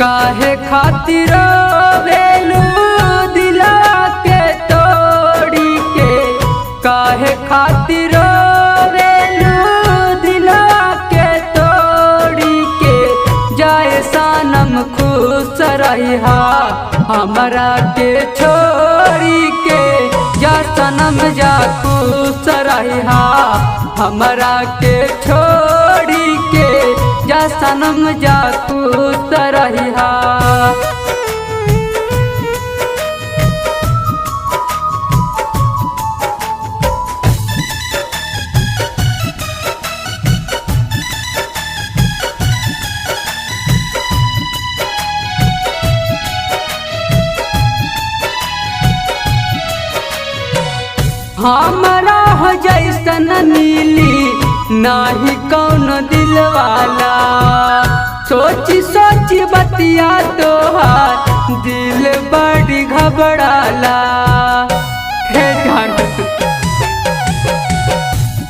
काहे खातिर वेलू दिला के तोड़ी के, काहे खातिर वेलू दिला के तोड़ी के, जाए सनम खुश रहिहा हमरा के छोड़ी के, जा सनम जा खुश रहिहा हमरा के छोड़ी के, जा सनम जा खुश रहिहा। हमरा हो जैसन मिली नाही कौन दिल वाला, सोची सोची बतिया तोहार दिल बड़ी घबराला। हे जान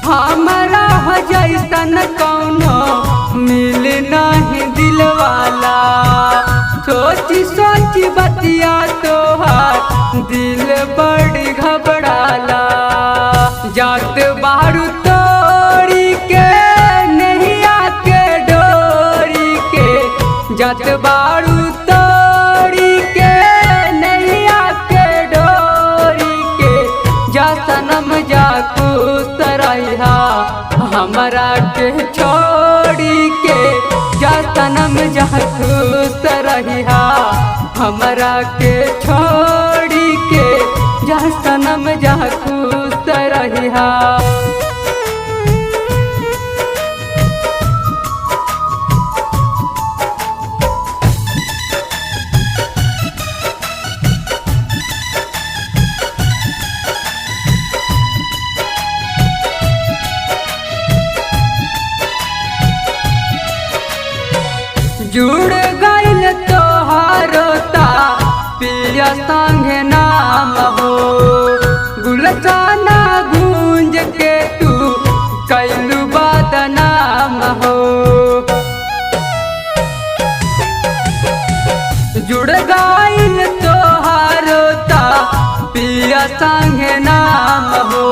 हमरा हो जैसन कौनो मिल नहीं दिल वाला, सोची सोची बतिया तोहार दिल बड़ी घबराला। जात बारू तोड़ी के नैया के डोरी के, जात बारू तोड़ी के नैया के डोरी के, जा सनम जा खुश रहिहा हमरा के छोड़ी के, जा सनम जा खुश रहिहा हमरा के छोड़ी के, जा सनम जा खुश रहिहा। जुड़ गइल तोहारो ता पिया संगे नाम हो, गुलशाना गूंज के तू कैलू बदनाम हो। जुड़ गइल तोहारो ता पिया संगे नाम हो,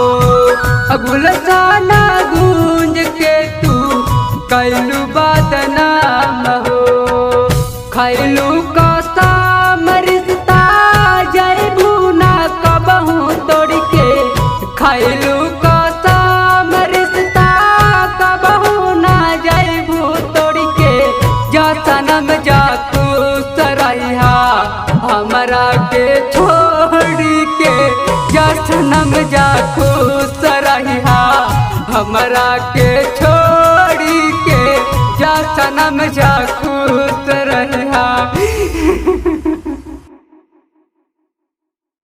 गुलशाना गूंज के तू कैलू बदनाम हो। खैलू कसम रिश्ता जैबू ना कबहू तोड़ के, खैलू कसम रिश्ता कबहू ना जैबू तोड़ के, जा सनम जा खुश रहिहा हमरा के छोड़ी के, जा सनम जा खुश रहिहा हमरा के छोड़ी के, जा सनम जा